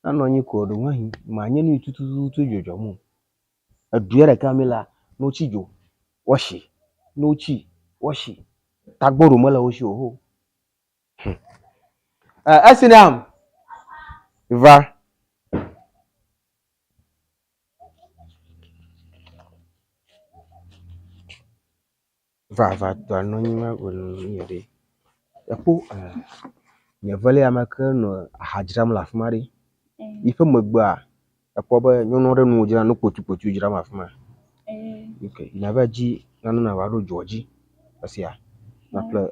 anonyi ko do wahi ma nye ni tutu jojo mu adua kamila no chijo washi no chi washi tagboro mala washi oho asinam va to anonyi ma ko yede yapo nye vele amaka no hajram la fumari ife magba yapo ba nyono re no jira no potu jira ma fuma okay na ba ji nanu na waro George asia na pla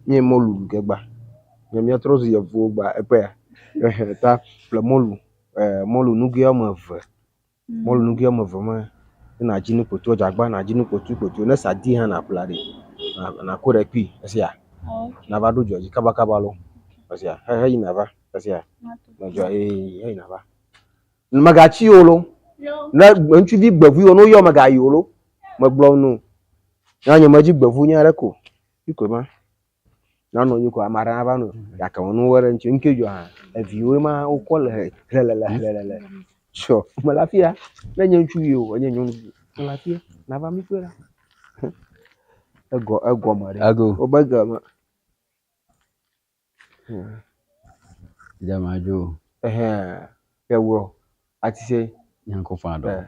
nye molu gegba nye mi atrozu ye vo gba epe ta pla molu nugi amave molu nugi amave ma na ji ni potu jagba na ji ni potu na sadi ha na pla de na ko repi asia na ba do George kaba lo asia hey na ba asia na jo hey na ba magachi yolo na ntu bi gbavu yo no yo magayi yolo magblo no na nya maji gbavu nya reko iko ma na no yiko amara ba no ya ka wonu wore nchi nkejo ha aviwe ma ukole lelele sure malafia na nya ntu yo anya nyu malafia na ba mi kwera ego mare obaga ma Jamajo ewo ati se yanko fado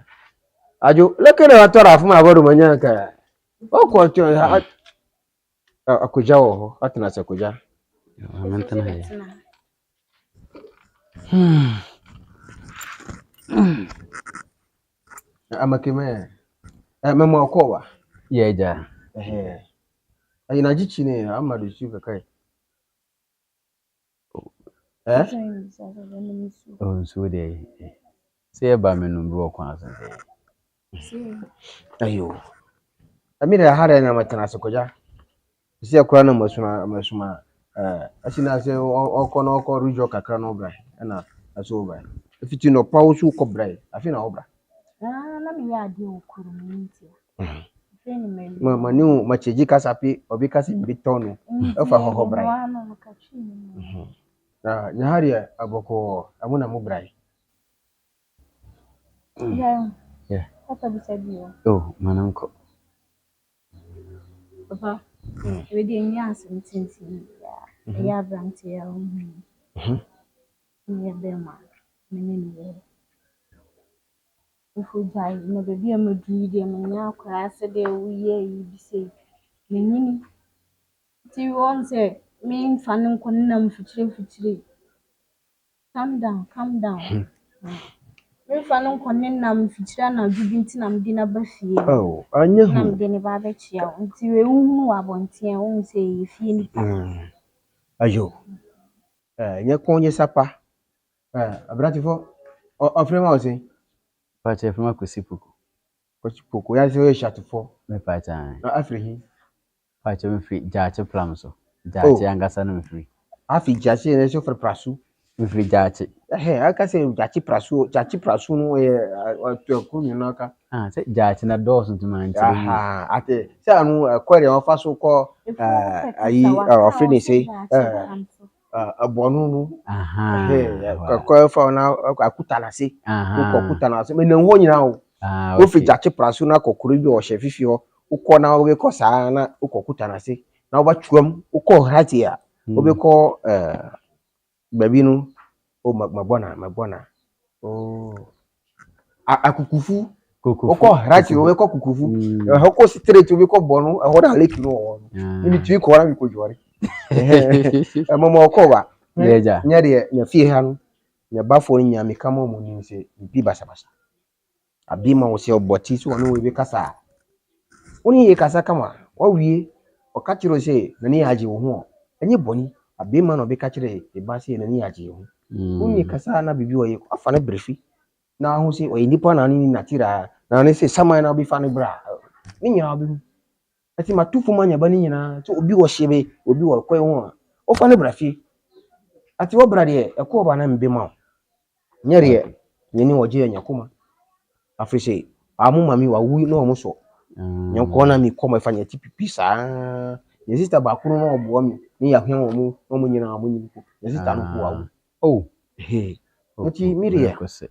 ajo lekere wa tora fun abodo manya ka o ko to akoja wo atena se akoja amantana he amakeme memo okowa yeja ayina jichi ne amadu su ka kai so de se ba menum bi okwan so ayo amira hare na matana se koja si akura na masuma asina se oko rujo kakra no bra na aso bra fiti no pawo su ko bra afi na obra na me ya de okuru minti mani macheji kasapi obi kasi bitonu afa ho bra nyahari aboko amuna mu bra yeah papa bisabiyo mananko papa we dey nyas ntinti ya branti ya ni bema menene ifu jai no bebi amadu de menya akwa ase de wuye yi bise menyini ti won say me mfanin kunnam fitire calm down me mfanin kunnam fitire na bibi ntinam di na bafie anya hu nam de ne ba ba chia nti we hunu abonten won say fie ni ayo nya konye sapa abratifo ofrema ose pache fuma kosipoko ya se shatufo me pacha afrihi pache me free jache plam so jache angasa no me free afi jache ne so prasu me free jache aka se jache prasu no to kunu naka se jache na dos ntuma ntiri ate se anu kwere on faso ko ayi ofreni se abonu no ko fa na akuta na se ko akuta na se me na ho nyina o o fi jache prasu na kokoro bi o hye fifi ho ukọ na we ko sa na ukokuta na se na oba chuam ukọ hati a obe ko baby no o magbona akukufu ukọ hati obe ko kukufu ho ko straight obe ko bonu ho da leki no wo ni tui ko ra mi ko jori mama okọ ba yeja nya de nya fie ha no nya bafo nya me kama mo ni se bi basa abi ma wo se oboti so no we be kasa oni ye kasa kama wa wie o ka kiro se na ni aje wo ho enye boni abi ma no be ka kire e ba se na ni aje wo oni kasa na bibi wo ye afa na brefi na ho se o nipa na ni natira na ni se sama na obi fa ne bra ni nya obi ati matufu manya ba ni nyina so obi wo shebe obi wo kwe ho o fa ne brefi ati wo bra de e ko ba na mbe ma nyere nyeni wo je nya kuma afise amu mami wa wu no mo so nyanko na mi koma fanya tipipi sa ye sister ba kunu no obo mi ni ya hwen wo mu no mo nyina mo nyi ko ye sister no ko wa Hey. Nti miri ya. Kose.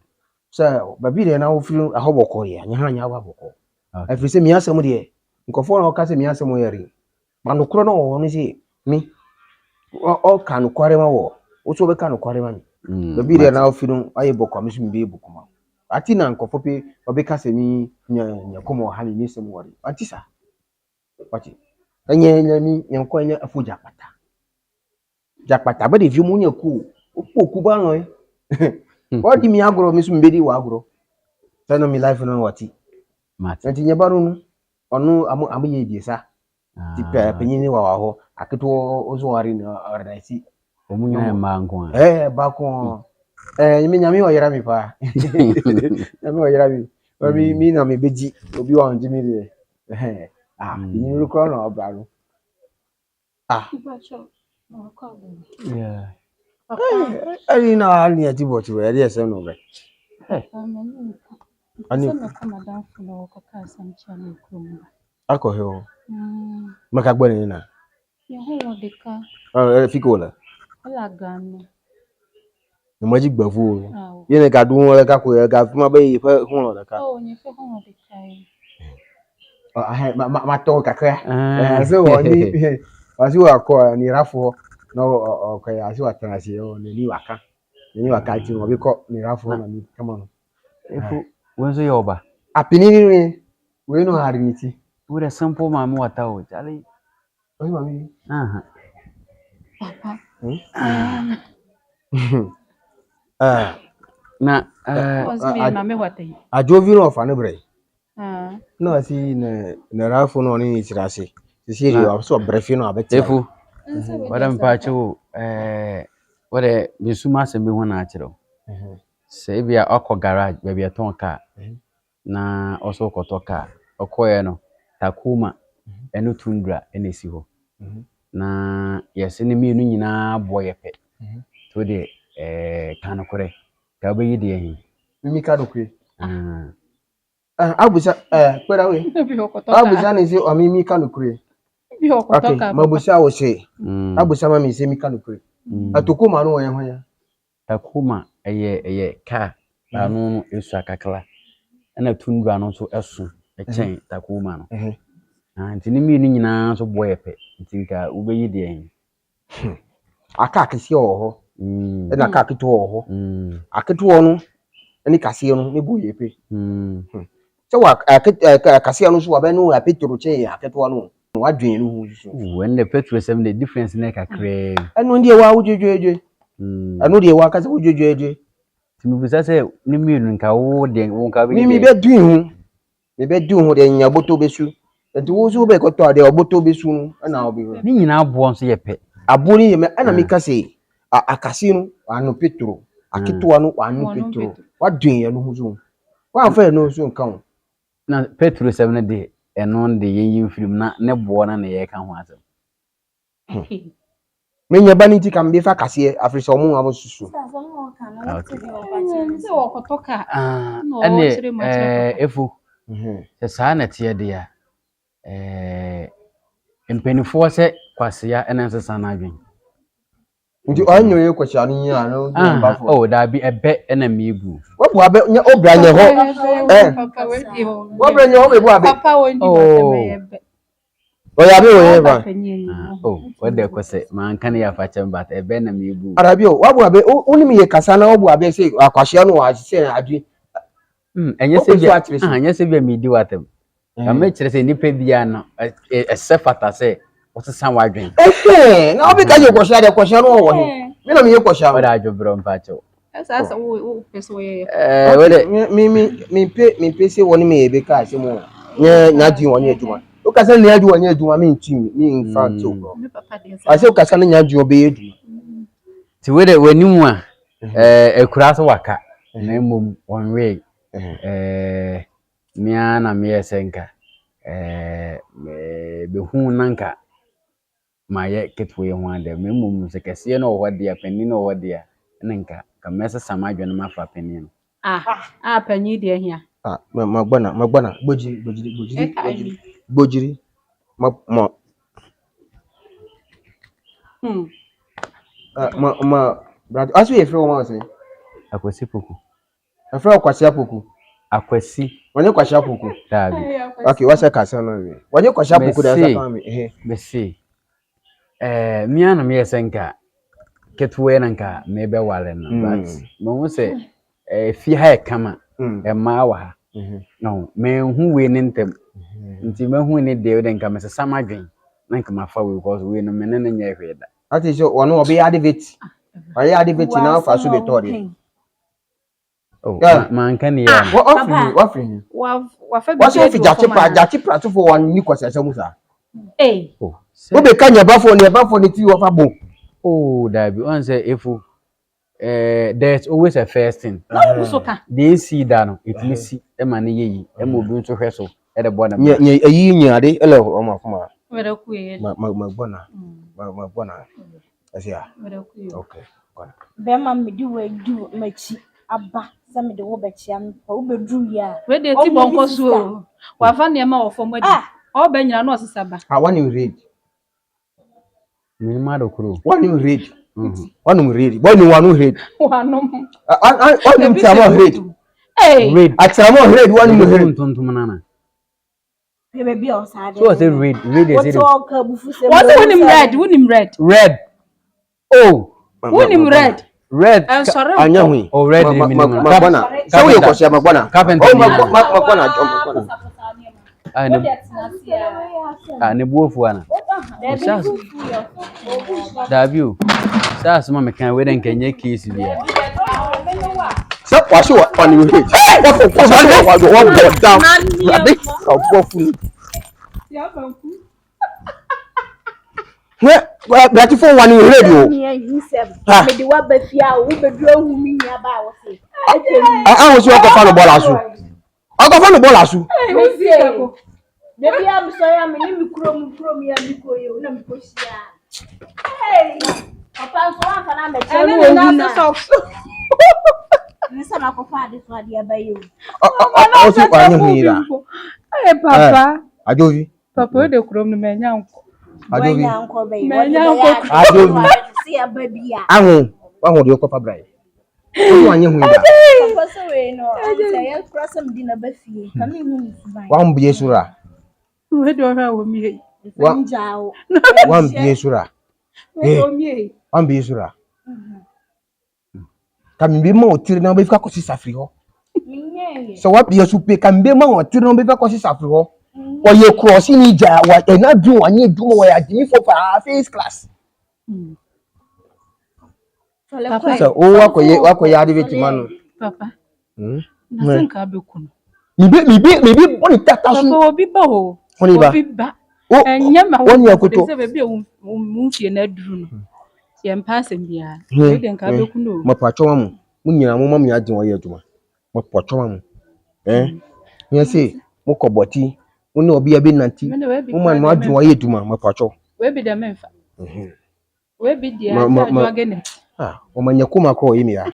So ba bi de na wo firi ahoboko ye. Anya ha anya ahoboko. Okay. Afiri se mi asem de. Nkofo na okase mi asem yeri. Ma no kro na wo no se mi. O ka no kware ma wo. Wo so be ka no kware ma mi. Ba bi de na wo firi aye boko mi so mi be boko ma. Ati na nkofo pe obeka se mi nya komo ha mi sem wori. Ati sa. Wati. Anya mi nyanko anya afu japata. Japata ba de vi mu nya ku. Opo ku ba no e. What di mi agro mi so mi be di wa agro. Tell me life no wati. Mate. Nti nyebaro no ono amu ye biesa. Ti penyin ni wa ho aketo ozo wari na organize. Omunya ma nko. Ba ko mi nyame o yera mi pa. Nyame o yera mi. Mi na me beji obi wa nji mi de. Yin ru ko na obra no. Yeah. Ari na ali ati bo ti we ri ese no be. Ani Ako he o. Maka gbo ni na. Ye ho de ka. Fikola. Ala gano. Mo ji gbafu o. Ye ne ka dun won ka ko ga fuma be fe hun lo ka. Oh, ni fe ho de ka yi. Ma to kakra. So woni wasi wa ko ni rafo no ko ya si wa transi o ni waka. Ni waka ti mo bi ko ni rafo na mi kama no. Efu wenzo yoba. Apini ni we no hari ni ti. With a simple mama wata o jali. Oyi mami. Papa. Na mame wata yi. Ajovi no fa ne bre. No si na rafo no ni tirase. Sisi ri o so brefi no abeti. Efu. Wada mpache wo wada bisuma sembe ho na akire. Se bia akọ garage bia bia ton car. Na also koto car. Okoye no Takuma eno Tundra enesi ho. Na yesi ne mienu nyina boye pe. To de kanokore. Ka obeyi de ehin. Mimi kanokore. Abusa kwera we. Abusa ne se o mimi kanokore. Okay, mabusa wo se. Abusa ma mi se mi kanokore. Atukuma no wo ya. Takuma eye car anu no esu akakla. Na Tundra no so esu echen Takuma no. Nti ni mienu nyina so boye pe. Nti nka obeyi de ehin. Aka kesi ho. Na aka keto ho. Aketo no ni kase no ni boye pe. So wa kase no so wa be no apetro che aketo no. Wa dwen no hu so. When the petrol sem the difference na kakre. Anu ndi e wa wujejeje. Anu ndi e wa kase wujejeje. Ti mi bisa se ni mienu nka wo de wo nka be. Mi be dwen hu. Mi be dwen hu de nya boto besu. Enti wo so be ko to de oboto besu no na obi. Ni nyina abo nso ye pe. Abo ni ye me ana mi kase akase no anu petro. Aketo no anu petro. Wa dwen ye no hu so. Wa fa no so nka ho. Na petrol sem na de eno de yin film na ne bo na na ye ka ho asem. Menya bani ti kam be fa kase afriso mu amo susu. Se wo kotoka. Ene efu. Se sa na tie de ya. Empenifo se kwasia ene nsesa na adwen. Nti anyo ye kwasia no nya no ba fo. Oh da bi ebe ena mibu. Wo bu abe nya obra nya ho. Wo obra nya ho be bu abe. Papa woni wateme ebe. Ya be wo ye ba. What de kwese man kan ya fa chem bat ebe na mibu. Arabi wo bu abe oni mi ye kasa na wo bu abe se akwasia no wa se adwen. Enye se bia enye se bia mi di watem. Na me kire se nipa bia no ese fata se wotsesan wadwen. Na obi ka je kwasia de kwasia no wo he. Me na mi ye kwasia. Wada adwobro mpacho. Asa wo pese wo ye. Mi pe se woni me ye be ka se mo. Nya di woni adwuma. O ka se nya di woni adwuma mi ntim mi in fact o. Ase o ka se nya di obe adwuma. Ti we de wanimu a ekura so waka na mom onwe mia na me yesenka be hu nanka maye ketwe ho ade me mom se kese no wo de apani no wo de nanka ka mesa samadwe no mafa pani no pani de hia magbana gbojiri ma brad asu ye fro ma se Akwasi Poku. Afra Kwasi Apoku. Akwasi. Wanye Kwasi Apoku. Dabi. Okay, what's a kasa no? Wanye Kwasi Apoku da sa kan me. Besi. Mia na me yesenka. Ketuwe na nka mebe wale no. But mo say fi ha e kama. Ma wa ha. No, me hu we ne ntem. Nti me hu ne de o nka me sesa madwen. Na nka ma fa we because we no me ne nya hweda. Ati so wono obi adivate. Aye adivate na fa so be tori. Oh, man can ya. What free? What's your Jachipra to for one Nicolas Samusa? Eh. Oh. Who be can your buffon the tea of a book? Oh, that be one say if there's always a first thing. They see that it missy a money ye, and move into wrestle at the bottom. Yeah, a year, hello, Omar. My bonner. As ya. Okay. Bema me do my chi abba. Some of the Wobachian, Obedru ya. Where the Tibonco so? Wafa near my for my all Benya no Saba. I want you read. Minimado crew. One you read. One you read. One who read. One I read. Hey, read. I tell read one you read. Manana. Baby outside. So I say read. Read is it. What's when him red? When him red? Red. Oh. When him red? Red. I'm sorry. Anyahui. Oh, red. Magwana. So you question Magwana. Carpenter. Oh, Magwana. Ne buofu ana. Dabiu. Sasa mama kan we den kenye case bi. So wash what on you hate. What down. Well, beautiful one you radio. Me the wa ba fia wo bedru ahu mi nya ba wo se. I was your fan of Bolasu. I got fan of Bolasu. Baby am sorry am ni mi krom ya mi koyo na mi kosia. Hey. Papa so am fa na me tell na socks. Ni sama ko fa de so ade abayo. O si kwa nyi hira. Eh papa. Ajovi. Papa de krom no menya nko. Ajovi. Ajovi. Si ababia. Ahu de ko fa brai. O anyi hu ida. Papa so we no. Say ya cross am di na ba fie. Ka me hu ni suban. Wa mbiye sura. We do ha wo mi. Wa mbiye sura. Wa mbiye sura. Kambe ma otire na be fika ko sisafri ho. So what be supe kambe ma otire na be fika ko sisafri ho. O ye cross ni ja wa e na du anye du mo ya jimi for first class. So o wa ko ya adivate manu. Papa. Nasenka be kunu. Mibi boni tata su. Papa obi ba ho. Obi ba. Enya ma wo. Se be bi mu fie na duru no. Ye mpase bia. E de nka be kunu. Mapacho mamu. Munyina mo mamu ya din wo ye aduma. Mapacho mamu. Me say mo koboti. Woni obi ya be nanti. Mo man mo adun wo ye aduma mapacho. We be de menfa. We be dia ta do agene. O manyakuma ko yimi ya.